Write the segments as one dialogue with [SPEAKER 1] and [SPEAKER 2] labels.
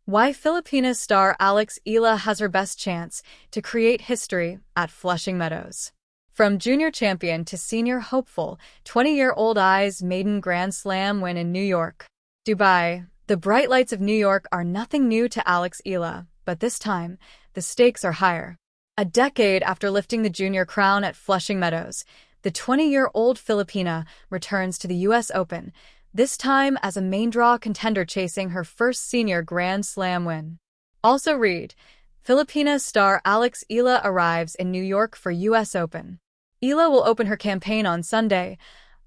[SPEAKER 1] Why Filipina star Alex Eala has her best chance to create history at Flushing Meadows. From junior champion to senior hopeful, 20-year-old I's maiden Grand Slam win in New York. Dubai. The bright lights of New York are nothing new to Alex Eala, but this time, the stakes are higher. A decade after lifting the junior crown at Flushing Meadows, the 20-year-old Filipina returns to the U.S. Open, this time as a main draw contender chasing her first senior Grand Slam win. Also read, Filipina star Alex Eala arrives in New York for U.S. Open. Eala will open her campaign on Sunday,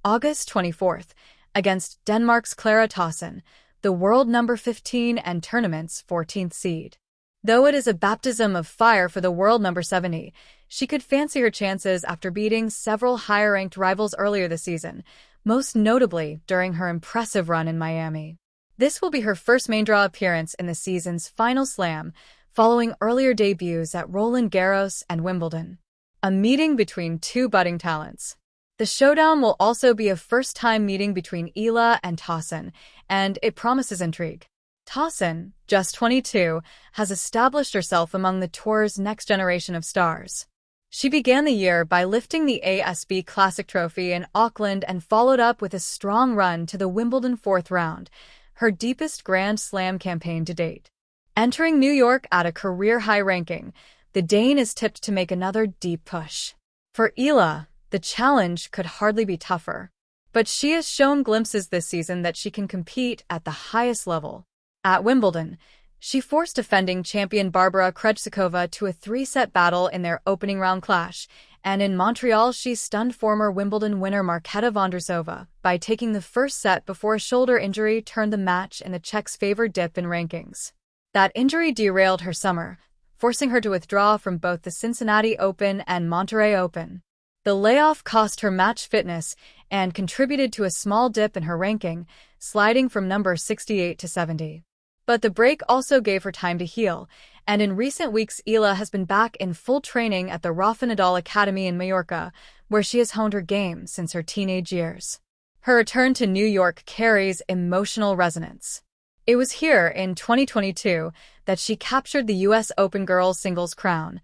[SPEAKER 1] August 24th, against Denmark's Clara Tauson, the world number 15 and tournament's 14th seed. Though it is a baptism of fire for the world number 70, she could fancy her chances after beating several higher-ranked rivals earlier this season, most notably during her impressive run in Miami. This will be her first main draw appearance in the season's final slam, following earlier debuts at Roland Garros and Wimbledon. A meeting between two budding talents. The showdown will also be a first-time meeting between Eala and Tauson, and it promises intrigue. Tauson, just 22, has established herself among the tour's next generation of stars. She began the year by lifting the ASB Classic Trophy in Auckland and followed up with a strong run to the Wimbledon fourth round, her deepest Grand Slam campaign to date. Entering New York at a career-high ranking, the Dane is tipped to make another deep push. For Eala, the challenge could hardly be tougher. But she has shown glimpses this season that she can compete at the highest level. At Wimbledon, she forced defending champion Barbara Krejcikova to a three-set battle in their opening round clash, and in Montreal she stunned former Wimbledon winner Marketa Vondrousova by taking the first set before a shoulder injury turned the match in the Czech's favored dip in rankings. That injury derailed her summer, forcing her to withdraw from both the Cincinnati Open and Monterrey Open. The layoff cost her match fitness and contributed to a small dip in her ranking, sliding from number 68 to 70. But the break also gave her time to heal, and in recent weeks Eala has been back in full training at the Rafa Nadal Academy in Mallorca, where she has honed her game since her teenage years. Her return to New York carries emotional resonance. It was here in 2022 that she captured the U.S. Open girls singles crown,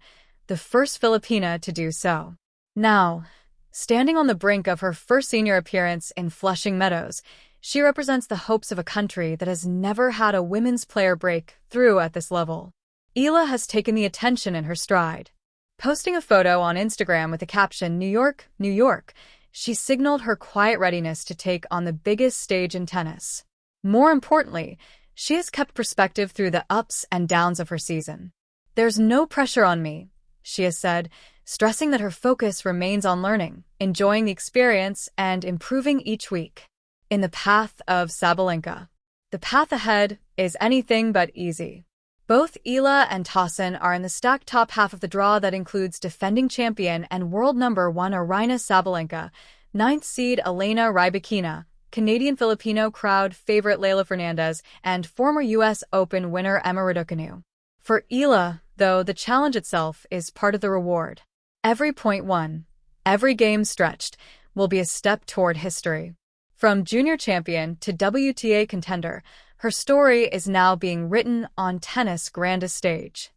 [SPEAKER 1] the first Filipina to do so. Now, standing on the brink of her first senior appearance in Flushing Meadows, she represents the hopes of a country that has never had a women's player break through at this level. Eala has taken the attention in her stride. Posting a photo on Instagram with the caption, "New York, New York," she signaled her quiet readiness to take on the biggest stage in tennis. More importantly, she has kept perspective through the ups and downs of her season. "There's no pressure on me," she has said, stressing that her focus remains on learning, enjoying the experience, and improving each week. In the path of Sabalenka, the path ahead is anything but easy. Both Eala and Tauson are in the stacked top half of the draw that includes defending champion and world number 1 Aryna Sabalenka, 9th seed Elena Rybakina, Canadian Filipino crowd favorite Leylah Fernandez, and former U.S. Open winner Emma Raducanu. For Eala, though, the challenge itself is part of the reward. Every point won, every game stretched, will be a step toward history. From junior champion to WTA contender, her story is now being written on tennis' grandest stage.